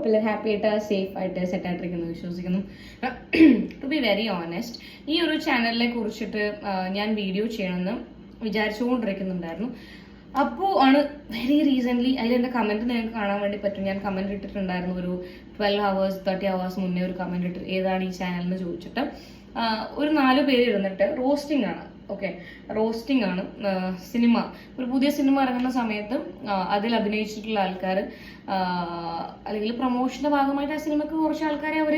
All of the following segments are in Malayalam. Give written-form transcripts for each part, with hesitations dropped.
കുഴപ്പമില്ല, ഹാപ്പി ആയിട്ട് സേഫ് ആയിട്ട് സെറ്റ് ആയിട്ടിരിക്കുന്നു വിശ്വസിക്കുന്നു. ടു ബി വെരി ഓണസ്റ്റ്, ഈ ഒരു ചാനലിനെ കുറിച്ചിട്ട് ഞാൻ വീഡിയോ ചെയ്യണമെന്ന് വിചാരിച്ചുകൊണ്ടിരിക്കുന്നുണ്ടായിരുന്നു. അപ്പോൾ ആണ് വെരി റീസെൻ്റ്ലി അതിലെൻ്റെ കമൻറ്റ് നിങ്ങൾക്ക് കാണാൻ വേണ്ടി പറ്റും. ഞാൻ കമൻറ്റ് ഇട്ടിട്ടുണ്ടായിരുന്നു ഒരു 12 hours 30 hours മുന്നേ ഒരു കമൻറ്റ് ഇട്ട് ഏതാണ് ഈ ചാനൽ എന്ന് ചോദിച്ചിട്ട്. ഒരു 4 പേര് ഇരുന്നിട്ട് റോസ്റ്റിംഗ് ആണ്. ഓക്കെ, റോസ്റ്റിംഗ് ആണ്. സിനിമ, ഒരു പുതിയ സിനിമ ഇറങ്ങുന്ന സമയത്ത് അതിൽ അഭിനയിച്ചിട്ടുള്ള ആൾക്കാർ അല്ലെങ്കിൽ പ്രൊമോഷന്റെ ഭാഗമായിട്ട് ആ സിനിമക്ക് കുറച്ച് ആൾക്കാരെ അവർ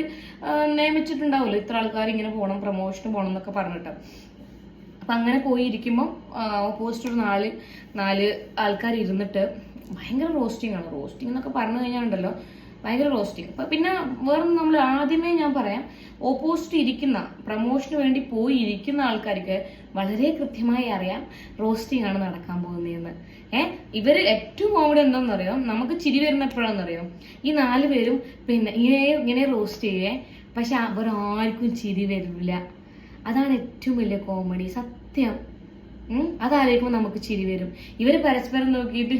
നിയമിച്ചിട്ടുണ്ടാവുമല്ലോ, ഇത്ര ആൾക്കാർ ഇങ്ങനെ പോകണം, പ്രൊമോഷന് പോകണം എന്നൊക്കെ പറഞ്ഞിട്ട്. അപ്പം അങ്ങനെ പോയിരിക്കുമ്പം ഓപ്പോസിറ്റ് ഒരു നാല് ആൾക്കാർ ഇരുന്നിട്ട് ഭയങ്കര റോസ്റ്റിംഗ് ആണ്. റോസ്റ്റിംഗ് എന്നൊക്കെ പറഞ്ഞു കഴിഞ്ഞാൽ ഉണ്ടല്ലോ ഭയങ്കര റോസ്റ്റിംഗ്. അപ്പം പിന്നെ വേറെ നമ്മൾ ആദ്യമേ ഞാൻ പറയാം, ഓപ്പോസിറ്റ് ഇരിക്കുന്ന പ്രൊമോഷന് വേണ്ടി പോയി ഇരിക്കുന്ന ആൾക്കാർക്ക് വളരെ കൃത്യമായി അറിയാം റോസ്റ്റിംഗ് ആണ് നടക്കാൻ പോകുന്നതെന്ന്. ഇവര് ഏറ്റവും കോമഡി എന്താണെന്നറിയാം, നമുക്ക് ചിരി വരുന്ന എപ്പോഴാണെന്നറിയാം, ഈ 4 പേരും പിന്നെ ഇങ്ങനെ റോസ്റ്റ് ചെയ്യേ, പക്ഷെ അവരാർക്കും ചിരി വരില്ല. അതാണ് ഏറ്റവും വലിയ കോമഡി, സത്യം. അതാലോചിക്കുമ്പോൾ നമുക്ക് ചിരി വരും. ഇവര് പരസ്പരം നോക്കിയിട്ട്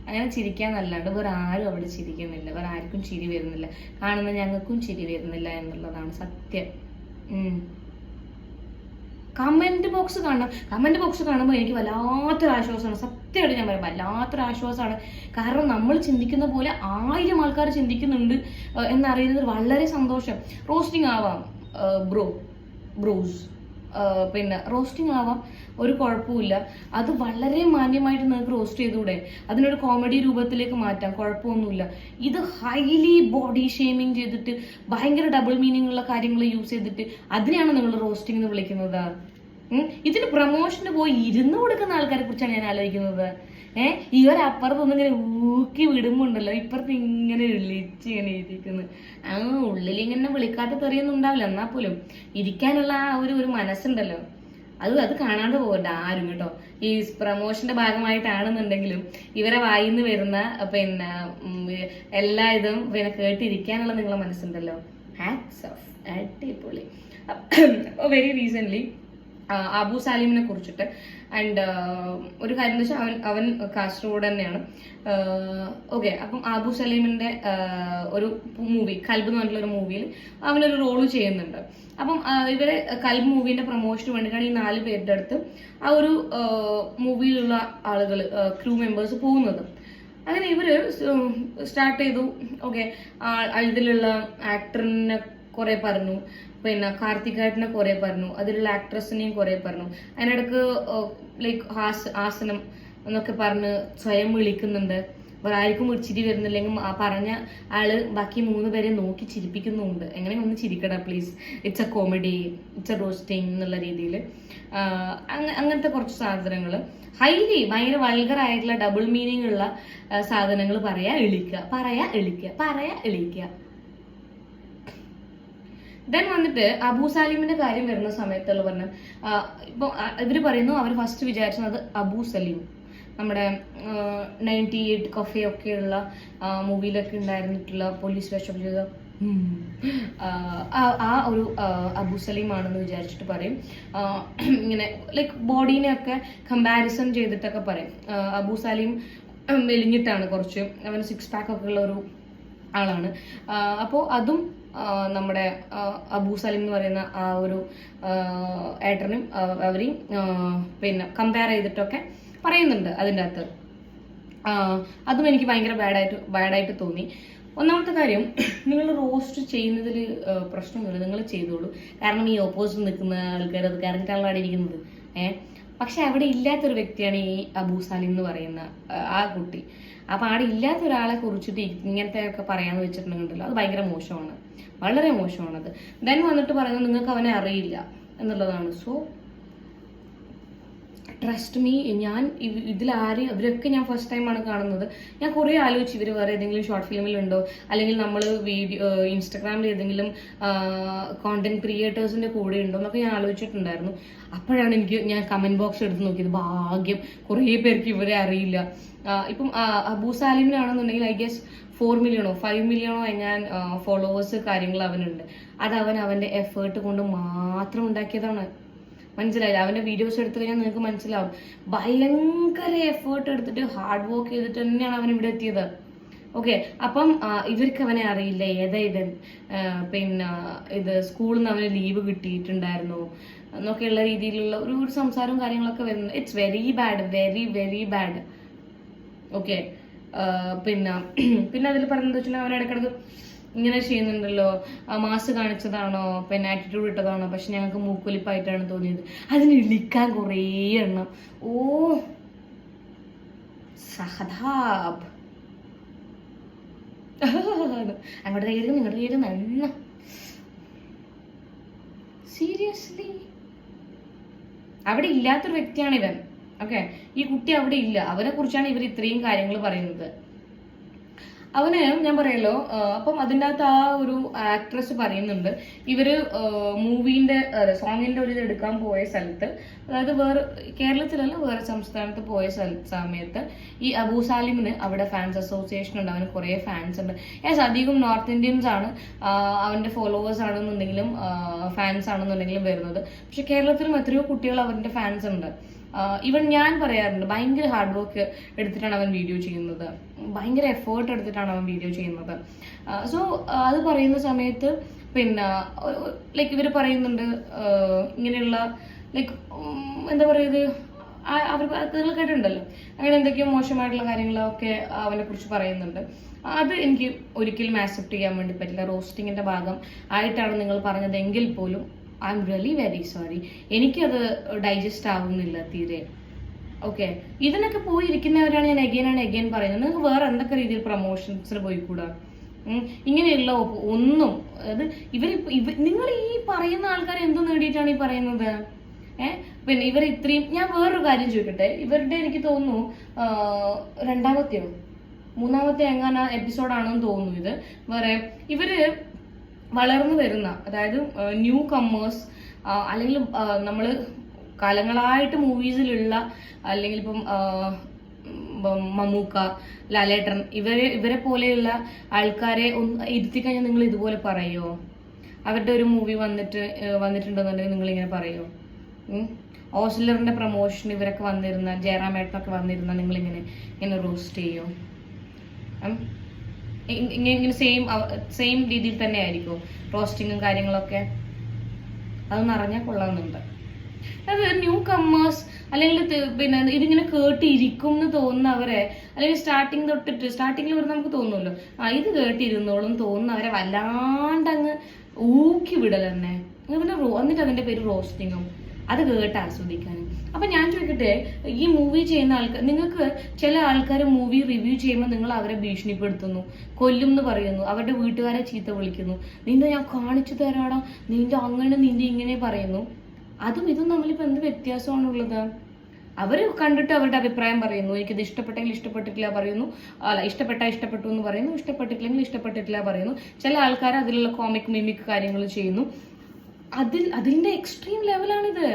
അങ്ങനെ ചിരിക്കാന്നല്ലാണ്ട് വേറെ ആരും അവിടെ ചിരിക്കുന്നില്ല, വേറെ ആർക്കും ചിരി വരുന്നില്ല, കാണുന്ന ഞങ്ങൾക്കും ചിരി വരുന്നില്ല എന്നുള്ളതാണ് സത്യം. കമന്റ് ബോക്സ് കാണുമ്പോൾ എനിക്ക് വല്ലാത്തൊരു ആശ്വാസമാണ്. സത്യമായിട്ട് ഞാൻ പറയാം, വല്ലാത്തൊരു ആശ്വാസമാണ്. കാരണം നമ്മൾ ചിന്തിക്കുന്ന പോലെ 1000 ആൾക്കാർ ചിന്തിക്കുന്നുണ്ട് എന്നറിയുന്നത് വളരെ സന്തോഷം. റോസ്റ്റിംഗ് ആവാം ബ്രോസ്, പിന്നെ റോസ്റ്റിംഗ് ആവാം, ഒരു കുഴപ്പമില്ല. അത് വളരെ മാന്യമായിട്ട് നിങ്ങൾക്ക് റോസ്റ്റ് ചെയ്തുകൂടെ, അതിനൊരു കോമഡി രൂപത്തിലേക്ക് മാറ്റാം, കുഴപ്പമൊന്നുമില്ല. ഇത് ഹൈലി ബോഡി ഷെയ്മിങ് ചെയ്തിട്ട് ഭയങ്കര ഡബിൾ മീനിങ് ഉള്ള കാര്യങ്ങൾ യൂസ് ചെയ്തിട്ട് അതിനെയാണ് നിങ്ങൾ റോസ്റ്റിംഗ് എന്ന് വിളിക്കുന്നത്. ഇതിന് പ്രൊമോഷന് പോയി ഇരുന്ന് കൊടുക്കുന്ന ആൾക്കാരെ കുറിച്ചാണ് ഞാൻ ആലോചിക്കുന്നത്. ഇവരപ്പുറത്തൊന്നും ഇങ്ങനെ ഊക്കി വിടുമ്പോണ്ടല്ലോ, ഇപ്പുറത്ത് ഇങ്ങനെ വിളിച്ച് ഇങ്ങനെ ഇരിക്കുന്നു. ഉള്ളിൽ ഇങ്ങനെ വിളിക്കാത്ത തെറിയൊന്നും ഉണ്ടാവില്ല, എന്നാൽ പോലും ഇരിക്കാനുള്ള ആ ഒരു മനസ്സുണ്ടല്ലോ, അത് കാണാണ്ട് പോകണ്ട ആരും കേട്ടോ. ഈ പ്രൊമോഷന്റെ ഭാഗമായിട്ടാണെന്നുണ്ടെങ്കിലും ഇവരെ വായിന്ന് വരുന്ന പിന്നെ എല്ലാ ഇതും പിന്നെ കേട്ടിരിക്കാനുള്ള നിങ്ങളെ മനസ്സുണ്ടല്ലോ, ഹാറ്റ്സ് ഓഫ്, അടിപൊളി. വെരി റീസെന്റ് അബു സാലിമിനെ കുറിച്ചിട്ട് ആൻഡ് ഒരു കാര്യം എന്ന് വെച്ചാൽ അവൻ കാസർഗോഡ് തന്നെയാണ്. ഓക്കെ, അപ്പം അബു സലീമിന്റെ ഒരു മൂവി കൽബ് എന്ന് പറഞ്ഞിട്ടുള്ള ഒരു മൂവിയിൽ അവനൊരു റോള് ചെയ്യുന്നുണ്ട്. അപ്പം ഇവരെ കൽബ് മൂവിന്റെ പ്രൊമോഷന് വേണ്ടിയിട്ടാണ് ഈ 4 പേരുടെ അടുത്ത് ആ ഒരു മൂവിയിലുള്ള ആളുകൾ, ക്രൂ മെമ്പേഴ്സ് പോകുന്നത്. അങ്ങനെ ഇവര് സ്റ്റാർട്ട് ചെയ്തു. ഓക്കെ, ഇതിലുള്ള ആക്ടറിനെ കുറെ പറഞ്ഞു, പിന്നെ കാർത്തികേട്ടനെ കുറെ പറഞ്ഞു, അതിലുള്ള ആക്ട്രസിനെയും കുറെ പറഞ്ഞു. അതിനിടക്ക് ലൈക്ക് ആസനം എന്നൊക്കെ പറഞ്ഞ് സ്വയം വിളിക്കുന്നുണ്ട്. വേറെ ആർക്കും ചിരി വരുന്നില്ലെങ്കിൽ ആ പറഞ്ഞ ആള് ബാക്കി 3 പേരെ നോക്കി ചിരിപ്പിക്കുന്നുമുണ്ട്. എങ്ങനെ ഒന്ന് ചിരിക്കടാ please, it's a comedy, it's a roasting എന്നുള്ള രീതിയിൽ അങ്ങനത്തെ കുറച്ച് സാധനങ്ങൾ ഹൈലി ഭയങ്കര വൾഗർ ആയിട്ടുള്ള ഡബിൾ മീനിങ് ഉള്ള സാധനങ്ങൾ പറയാ എളിക്കുക. ദെൻ വന്നിട്ട് അബു സാലിമിന്റെ കാര്യം വരുന്ന സമയത്തുള്ള പറഞ്ഞ ഇപ്പൊ ഇവര് പറയുന്നു അവർ ഫസ്റ്റ് വിചാരിച്ചത് അബു സലീം, നമ്മുടെ 98 കഫേ ഒക്കെയുള്ള മൂവിയിലൊക്കെ ഉണ്ടായിരുന്നിട്ടുള്ള പോലീസ് വേഷം ചെയ്ത ആ ഒരു അബു സലീം ആണെന്ന് വിചാരിച്ചിട്ട് പറയും. ഇങ്ങനെ ലൈക്ക് ബോഡീനെ ഒക്കെ കമ്പാരിസൺ ചെയ്തിട്ടൊക്കെ പറയും. അബു സലീം മെലിഞ്ഞിട്ടാണ് കുറച്ച്, അവന് 6 pack ഒക്കെ ഉള്ള ഒരു ആളാണ്. അപ്പോൾ അതും നമ്മുടെ അബു സലീം എന്ന് പറയുന്ന ആ ഒരു ഏട്ടനും അവരെയും പിന്നെ കമ്പയർ ചെയ്തിട്ടൊക്കെ പറയുന്നുണ്ട് അതിൻ്റെ അകത്ത്. അതും എനിക്ക് ഭയങ്കര ബാഡായിട്ട് തോന്നി. ഒന്നാമത്തെ കാര്യം, നിങ്ങൾ റോസ്റ്റ് ചെയ്യുന്നതിൽ പ്രശ്നമൊന്നുമില്ല, നിങ്ങൾ ചെയ്തോളൂ. കാരണം ഈ ഓപ്പോസിറ്റ് നിൽക്കുന്ന ആൾക്കാർ അത് കറങ്ങിട്ടാണല്ലോ അവിടെ ഇരിക്കുന്നത്. പക്ഷെ അവിടെ ഇല്ലാത്തൊരു വ്യക്തിയാണ് ഈ അബു സാലിം എന്ന് പറയുന്ന ആ കുട്ടി. അപ്പൊ അവിടെ ഇല്ലാത്ത ഒരാളെ കുറിച്ചിട്ട് ഇങ്ങനത്തെ ഒക്കെ പറയാന്ന് വെച്ചിട്ടുണ്ടെങ്കിലോ അത് ഭയങ്കര മോശമാണ്, വളരെ മോശമാണത്. ദെൻ വന്നിട്ട് പറയുന്നത് നിങ്ങൾക്ക് അവനെ അറിയില്ല എന്നുള്ളതാണ്. സോ ട്രസ്റ്റ് മീ, ഞാൻ ഇവരൊക്കെ ഞാൻ ഫസ്റ്റ് ടൈമാണ് കാണുന്നത്. ഞാൻ കുറേ ആലോചിച്ചു ഇവർ വേറെ ഏതെങ്കിലും ഷോർട്ട് ഫിലിമിലുണ്ടോ, അല്ലെങ്കിൽ നമ്മൾ ഇൻസ്റ്റഗ്രാമിൽ ഏതെങ്കിലും കോണ്ടന്റ് ക്രിയേറ്റേഴ്സിന്റെ കൂടെ ഉണ്ടോ എന്നൊക്കെ ഞാൻ ആലോചിച്ചിട്ടുണ്ടായിരുന്നു. അപ്പോഴാണ് ഞാൻ കമന്റ് ബോക്സ് എടുത്ത് നോക്കിയത്. ഭാഗ്യം കുറേ പേർക്ക് ഇവരെ അറിയില്ല. ഇപ്പം അബു സാലിമിനാണെന്നുണ്ടെങ്കിൽ ഐ ഗെസ് 4 million 5 million ഞാൻ ഫോളോവേഴ്സ് കാര്യങ്ങൾ അവനുണ്ട്. അത് അവന്റെ എഫേർട്ട് കൊണ്ട് മാത്രം ഉണ്ടാക്കിയതാണ്. മനസ്സിലായില്ല? അവന്റെ വീഡിയോസ് എടുത്തു കഴിഞ്ഞാൽ നിങ്ങൾക്ക് മനസ്സിലാവും. ഭയങ്കര എഫേർട്ട് എടുത്തിട്ട് ഹാർഡ് വർക്ക് ചെയ്തിട്ട് തന്നെയാണ് അവൻ ഇവിടെ എത്തിയത്. ഓക്കെ, അപ്പം ഇവർക്ക് അവനെ അറിയില്ല ഏതാ ഇവൻ, പിന്നെ ഇത് സ്കൂളിൽ നിന്ന് അവന് ലീവ് കിട്ടിയിട്ടുണ്ടായിരുന്നു എന്നൊക്കെയുള്ള രീതിയിലുള്ള ഒരു സംസാരവും കാര്യങ്ങളൊക്കെ വരുന്നു. It's very bad, very very bad. Okay, പിന്നെ പിന്നെ അതിൽ പറയുന്നത് വെച്ചാൽ അവൻ ഇടയ്ക്കിടക്ക് ഇങ്ങനെ ചെയ്യുന്നുണ്ടല്ലോ, മാസ് കാണിച്ചതാണോ, പിന്നെ ആറ്റിറ്റ്യൂഡ് ഇട്ടതാണോ, പക്ഷെ ഞങ്ങൾക്ക് മൂക്കൊലിപ്പായിട്ടാണ് തോന്നിയത്. അതിന് ഇളിക്കാൻ കുറേ എണ്ണം. ഓ സഹദാബ്, അങ്ങോട്ട് കയറുന്നു ഇങ്ങോട്ട് കയറുന്നു എണ്ണ. സീരിയസ്ലി അവിടെ ഇല്ലാത്തൊരു വ്യക്തിയാണ് ഇവൻ. ഓക്കെ, ഈ കുട്ടി അവിടെ ഇല്ല, അവനെ കുറിച്ചാണ് ഇവർ ഇത്രയും കാര്യങ്ങൾ പറയുന്നത്. അവന് ഞാൻ പറയല്ലോ, അപ്പം അതിൻ്റെ അകത്ത് ആ ഒരു ആക്ട്രസ് പറയുന്നുണ്ട്, ഇവര് മൂവീന്റെ സോങ്ങിന്റെ ഒരു ഇത് എടുക്കാൻ പോയ സ്ഥലത്ത്, അതായത് വേറെ കേരളത്തിലല്ല വേറെ സംസ്ഥാനത്ത് പോയ സമയത്ത് ഈ അബൂ സാലിമിന് അവിടെ ഫാൻസ് അസോസിയേഷൻ ഉണ്ട്, അവന് കുറെ ഫാൻസ് ഉണ്ട്. യെസ്, അധികം നോർത്ത് ഇന്ത്യൻസ് ആണ് അവന്റെ ഫോളോവേഴ്സ് ആണെന്നുണ്ടെങ്കിലും ഫാൻസ് ആണെന്നുണ്ടെങ്കിലും വരുന്നത്. പക്ഷെ കേരളത്തിലും എത്രയോ കുട്ടികൾ അവന്റെ ഫാൻസ് ഉണ്ട്. ഈവൻ ഞാൻ പറയാറുണ്ട്, ഭയങ്കര ഹാർഡ് വർക്ക് എടുത്തിട്ടാണ് അവൻ വീഡിയോ ചെയ്യുന്നത്, ഭയങ്കര എഫേർട്ട് എടുത്തിട്ടാണ് അവൻ വീഡിയോ ചെയ്യുന്നത്. സോ അത് പറയുന്ന സമയത്ത് പിന്നെ ലൈക്ക് ഇവർ പറയുന്നുണ്ട് ഇങ്ങനെയുള്ള ലൈക്ക് എന്താ പറയുക, അവർ നിങ്ങൾ കേട്ടിട്ടുണ്ടല്ലോ, അങ്ങനെ എന്തൊക്കെയോ മോശമായിട്ടുള്ള കാര്യങ്ങളൊക്കെ അവനെ കുറിച്ച് പറയുന്നുണ്ട്. അത് എനിക്ക് ഒരിക്കലും ആക്സെപ്റ്റ് ചെയ്യാൻ വേണ്ടി പറ്റില്ല. റോസ്റ്റിങ്ങിന്റെ ഭാഗം ആയിട്ടാണ് നിങ്ങൾ പറഞ്ഞതെങ്കിൽ പോലും I am really very sorry, എനിക്കത് ഡൈജസ്റ്റ് ആവുന്നില്ല തീരെ. ഓക്കെ, ഇതിനൊക്കെ പോയിരിക്കുന്നവരാണ് ഞാൻ അഗെയിൻ പറയുന്നത്. നിങ്ങൾക്ക് വേറെ എന്തൊക്കെ രീതിയിൽ പ്രൊമോഷൻസിൽ പോയിക്കൂടാ? ഇങ്ങനെയുള്ള ഒന്നും അത് നിങ്ങൾ ഈ പറയുന്ന ആൾക്കാർ എന്ത് നേടിയിട്ടാണ് ഈ പറയുന്നത്? പിന്നെ ഇവർ ഇത്രയും, ഞാൻ വേറൊരു കാര്യം ചോദിക്കട്ടെ, ഇവരുടെ എനിക്ക് തോന്നുന്നു മൂന്നാമത്തെ എങ്ങാന എപ്പിസോഡാണെന്ന് തോന്നുന്നു ഇത്. വേറെ ഇവര് വളർന്നു വരുന്ന, അതായത് ന്യൂ കമ്മേഴ്സ്, അല്ലെങ്കിൽ നമ്മൾ കാലങ്ങളായിട്ട് മൂവീസിലുള്ള, അല്ലെങ്കിൽ ഇപ്പം മമ്മൂക്ക, ലാലേട്ടൻ, ഇവരെ പോലെയുള്ള ആൾക്കാരെ ഒന്ന് ഇരുത്തിക്കഴിഞ്ഞാൽ നിങ്ങൾ ഇതുപോലെ പറയുമോ? അവരുടെ ഒരു മൂവി വന്നിട്ടുണ്ടെന്നുണ്ടെങ്കിൽ നിങ്ങൾ ഇങ്ങനെ പറയുമോ? ഓസ്ലറിന്റെ പ്രൊമോഷൻ ഇവരൊക്കെ വന്നിരുന്ന, ജയറാമേട്ടനൊക്കെ വന്നിരുന്ന നിങ്ങളിങ്ങനെ റോസ്റ്റ് ചെയ്യുമോ? ഇങ്ങനെ സെയിം രീതിയിൽ തന്നെ ആയിരിക്കും റോസ്റ്റിങ്ങും കാര്യങ്ങളൊക്കെ? അതൊന്നും അറിഞ്ഞാൽ കൊള്ളാമെന്നുണ്ട്. അത് ന്യൂ കമ്മേഴ്സ്, അല്ലെങ്കിൽ പിന്നെ ഇതിങ്ങനെ കേട്ടിരിക്കും എന്ന് തോന്നുന്നവരെ, അല്ലെങ്കിൽ സ്റ്റാർട്ടിങ്ങിൽ വരെ നമുക്ക് തോന്നുമല്ലോ, ഇത് കേട്ടിരുന്നോളും തോന്നുന്നവരെ വല്ലാണ്ടങ്ങ് ഊക്കി വിടൽ തന്നെ. എന്നിട്ട് അതിന്റെ പേര് റോസ്റ്റിങ്ങും, അത് കേട്ട് ആസ്വദിക്കാനും. അപ്പൊ ഞാൻ ചോദിക്കട്ടെ, ഈ മൂവി ചെയ്യുന്ന ആൾക്കാർ, നിങ്ങൾക്ക് ചില ആൾക്കാർ മൂവി റിവ്യൂ ചെയ്യുമ്പോൾ നിങ്ങൾ അവരെ ഭീഷണിപ്പെടുത്തുന്നു, കൊല്ലും എന്ന് പറയുന്നു, അവരുടെ വീട്ടുകാരെ ചീത്ത വിളിക്കുന്നു, നിന്റെ ഞാൻ കാണിച്ചു തരാടാ, നിന്റെ അങ്ങനെ നിന്റെ ഇങ്ങനെ പറയുന്നു. അതും ഇതും തമ്മിലിപ്പോൾ എന്ത് വ്യത്യാസമാണുള്ളത്? അവർ കണ്ടിട്ട് അവരുടെ അഭിപ്രായം പറയുന്നു, എനിക്കിത് ഇഷ്ടപ്പെട്ടെങ്കിൽ ഇഷ്ടപ്പെട്ടിട്ടില്ല പറയുന്നു, അല്ല ഇഷ്ടപ്പെട്ടു എന്ന് പറയുന്നു, ഇഷ്ടപ്പെട്ടിട്ടില്ലെങ്കിൽ ഇഷ്ടപ്പെട്ടിട്ടില്ല പറയുന്നു. ചില ആൾക്കാർ അതിലുള്ള കോമിക് മിമിക് കാര്യങ്ങൾ ചെയ്യുന്നു. അതിന്റെ എക്സ്ട്രീം ലെവലാണിത്.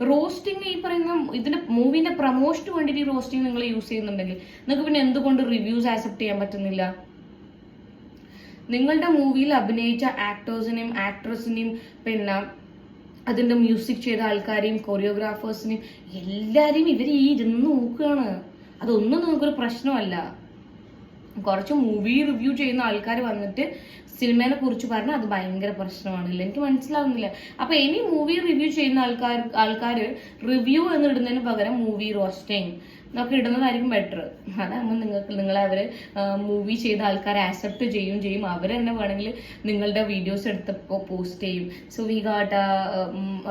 റോസ്റ്റിംഗ്, ഈ പറയുന്ന ഇതിന്റെ മൂവിന്റെ പ്രൊമോഷന് വേണ്ടിയിട്ട് ഈ റോസ്റ്റിംഗ് നിങ്ങൾ യൂസ് ചെയ്യുന്നുണ്ടെങ്കിൽ നിങ്ങൾക്ക് പിന്നെ എന്തുകൊണ്ട് റിവ്യൂസ് ആക്സെപ്റ്റ് ചെയ്യാൻ പറ്റുന്നില്ല? നിങ്ങളുടെ മൂവിയിൽ അഭിനയിച്ച ആക്ടേഴ്സിനെയും ആക്ട്രസിനെയും, പിന്നെ അതിന്റെ മ്യൂസിക് ചെയ്ത ആൾക്കാരെയും കൊറിയോഗ്രാഫേഴ്സിനെയും എല്ലാരെയും ഇവർ ഈ ഇരുന്ന് നോക്കുകയാണ്. അതൊന്നും നിങ്ങൾക്കൊരു പ്രശ്നമല്ല. കുറച്ച് മൂവി റിവ്യൂ ചെയ്യുന്ന ആൾക്കാർ വന്നിട്ട് സിനിമയെ കുറിച്ച് പറഞ്ഞാൽ അത് ഭയങ്കര പ്രശ്നമാണില്ല. എനിക്ക് മനസ്സിലാവുന്നില്ല. അപ്പൊ ഇനി മൂവി റിവ്യൂ ചെയ്യുന്ന ആൾക്കാർ റിവ്യൂ എന്ന് ഇടുന്നതിന് പകരം മൂവി റോസ്റ്റിംഗ് എന്നൊക്കെ ഇടുന്നതായിരിക്കും ബെറ്റർ. അതാകുമ്പോൾ നിങ്ങളെ അവര് മൂവി ചെയ്ത ആൾക്കാരെ ആക്സെപ്റ്റ് ചെയ്യും. അവർ തന്നെ വേണമെങ്കിൽ നിങ്ങളുടെ വീഡിയോസ് എടുത്ത് പോസ്റ്റ് ചെയ്യും. So we got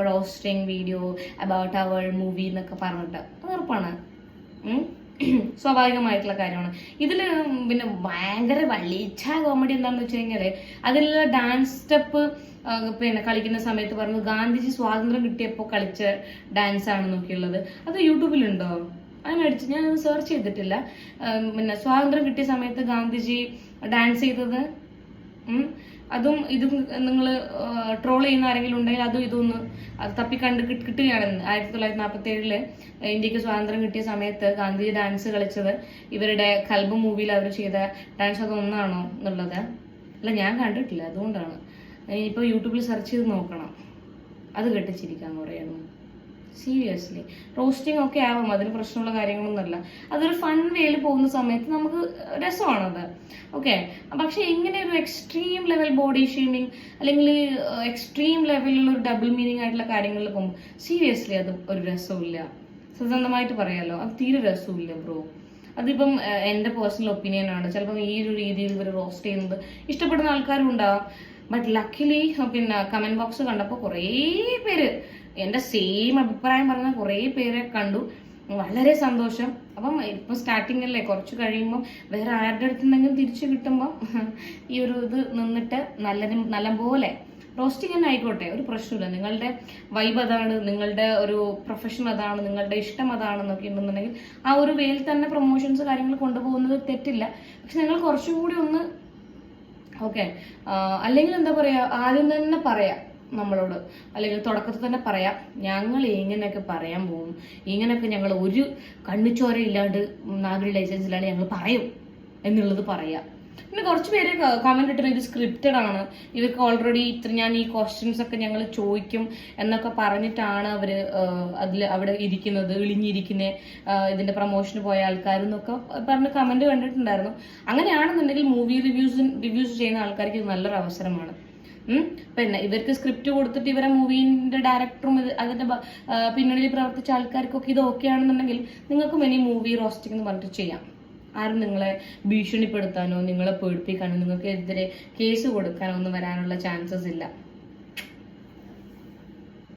roasting video about our movie എന്നൊക്കെ പറഞ്ഞിട്ട്. അത് ഉറപ്പാണ്, സ്വാഭാവികമായിട്ടുള്ള കാര്യമാണ്. ഇതില് പിന്നെ ഭയങ്കര വള്ളിച്ച കോമഡി എന്താണെന്ന് വെച്ച് കഴിഞ്ഞാല് അതിലുള്ള ഡാൻസ് സ്റ്റെപ്പ് പിന്നെ കളിക്കുന്ന സമയത്ത് പറഞ്ഞു ഗാന്ധിജി സ്വാതന്ത്ര്യം കിട്ടിയപ്പോൾ കളിച്ച ഡാൻസ് ആണെന്നൊക്കെയുള്ളത്. അത് യൂട്യൂബിലുണ്ടോ? അതിനടിച്ച് ഞാൻ സെർച്ച് ചെയ്തിട്ടില്ല. പിന്നെ സ്വാതന്ത്ര്യം കിട്ടിയ സമയത്ത് ഗാന്ധിജി ഡാൻസ് ചെയ്തത്, അതും ഇതും നിങ്ങൾ ട്രോൾ ചെയ്യുന്ന ആരെങ്കിലും ഉണ്ടെങ്കിൽ അതും ഇതൊന്ന് അത് തപ്പിക്കണ്ട് കിട്ടുകയാണെന്ന്. 1947 ഇന്ത്യക്ക് സ്വാതന്ത്ര്യം കിട്ടിയ സമയത്ത് ഗാന്ധിജി ഡാൻസ് കളിച്ചത് ഇവരുടെ കൽബ് മൂവിയിൽ അവർ ചെയ്ത ഡാൻസ് അതൊന്നാണോ എന്നുള്ളത് അല്ല, ഞാൻ കണ്ടിട്ടില്ല. അതുകൊണ്ടാണ് ഇനിയിപ്പോൾ യൂട്യൂബിൽ സെർച്ച് ചെയ്ത് നോക്കണം. അത് കെട്ടിച്ചിരിക്കാൻ കുറേയാണ്. സീരിയസ്ലി റോസ്റ്റിംഗ് ഒക്കെ ആവും, അതിന് പ്രശ്നമുള്ള കാര്യങ്ങളൊന്നുമല്ല. അതൊരു ഫൺ വേയിൽ പോകുന്ന സമയത്ത് നമുക്ക് രസമാണത്. ഓക്കെ, പക്ഷെ ഇങ്ങനെ ഒരു എക്സ്ട്രീം ലെവൽ ബോഡി ഷേമിങ് അല്ലെങ്കിൽ എക്സ്ട്രീം ലെവലിലുള്ള ഒരു ഡബിൾ മീനിങ് ആയിട്ടുള്ള കാര്യങ്ങളിൽ പോകുമ്പോൾ സീരിയസ്ലി അത് ഒരു രസമില്ല. സത്യസന്ധമായിട്ട് പറയാലോ, അത് തീരെ രസമില്ല ബ്രോ. അതിപ്പം എൻ്റെ പേഴ്സണൽ ഒപ്പീനിയൻ ആണ്. ചിലപ്പം ഈ ഒരു രീതിയിൽ ഇവർ റോസ്റ്റ് ചെയ്യുന്നത് ഇഷ്ടപ്പെടുന്ന ആൾക്കാരും ഉണ്ടാവും. ബട്ട് ലക്കിലി പിന്നെ കമന്റ് ബോക്സ് കണ്ടപ്പോൾ കുറേ പേര് എൻ്റെ സെയിം അഭിപ്രായം പറഞ്ഞ കുറേ പേരെ കണ്ടു. വളരെ സന്തോഷം. അപ്പം ഇപ്പം സ്റ്റാർട്ടിങ് അല്ലേ, കുറച്ച് കഴിയുമ്പം വേറെ ആരുടെ അടുത്തുനിന്നെങ്കിലും തിരിച്ചു കിട്ടുമ്പം ഈ ഒരു ഇത് നിന്നിട്ട് നല്ലപോലെ റോസ്റ്റിംഗ് തന്നെ ആയിക്കോട്ടെ, ഒരു പ്രശ്നമില്ല. നിങ്ങളുടെ വൈബ് അതാണ്, നിങ്ങളുടെ ഒരു പ്രൊഫഷൻ അതാണ്, നിങ്ങളുടെ ഇഷ്ടം അതാണെന്നൊക്കെ ഉണ്ടെന്നുണ്ടെങ്കിൽ ആ ഒരു വേയിൽ തന്നെ പ്രൊമോഷൻസ് കാര്യങ്ങൾ കൊണ്ടുപോകുന്നത് തെറ്റില്ല. പക്ഷെ നിങ്ങൾ കുറച്ചും കൂടി ഒന്ന് ഓക്കെ, അല്ലെങ്കിൽ എന്താ പറയുക, ആദ്യം തന്നെ പറയാം നമ്മളോട്, അല്ലെങ്കിൽ തുടക്കത്തിൽ തന്നെ പറയാം ഞങ്ങൾ ഇങ്ങനെയൊക്കെ പറയാൻ പോകും, ഇങ്ങനെയൊക്കെ ഞങ്ങൾ ഒരു കണ്ണിച്ചോര ഇല്ലാണ്ട് നാഗരി ലൈസൻസ് ഇല്ലാണ്ട് ഞങ്ങൾ പറയും എന്നുള്ളത് പറയാം. പിന്നെ കുറച്ച് പേര് കമന്റ് ഇട്ടിട്ട് ഇത് സ്ക്രിപ്റ്റഡ് ആണ്, ഇവർക്ക് ഓൾറെഡി ഞാൻ ഈ ക്വസ്റ്റ്യൻസ് ഒക്കെ ഞങ്ങൾ ചോദിക്കും എന്നൊക്കെ പറഞ്ഞിട്ടാണ് അവര് അവിടെ ഇരിക്കുന്നത്, ഇളിഞ്ഞിരിക്കുന്ന ഇതിന്റെ പ്രൊമോഷന് പോയ ആൾക്കാരെന്നൊക്കെ പറഞ്ഞ് കമന്റ് കണ്ടിട്ടുണ്ടായിരുന്നു. അങ്ങനെയാണെന്നുണ്ടെങ്കിൽ മൂവി റിവ്യൂസ് ചെയ്യുന്ന ആൾക്കാർക്ക് ഇത് നല്ലൊരു അവസരമാണ്. പിന്നെ ഇവർക്ക് സ്ക്രിപ്റ്റ് കൊടുത്തിട്ട് ഇവരെ മൂവീന്റെ ഡയറക്ടറും അതിന്റെ പിന്നണിയിൽ പ്രവർത്തിച്ച ആൾക്കാർക്കൊക്കെ ഇത് ഓക്കെ ആണെന്നുണ്ടെങ്കിൽ നിങ്ങൾക്കും ഇനി മൂവി റോസ്റ്റിംഗ് എന്ന് പറഞ്ഞിട്ട് ചെയ്യാം. ആരും നിങ്ങളെ ഭീഷണിപ്പെടുത്താനോ നിങ്ങളെ പേടിപ്പിക്കാനോ നിങ്ങൾക്ക് എതിരെ കേസ് കൊടുക്കാനോ ഒന്നും വരാനുള്ള ചാൻസസ് ഇല്ല.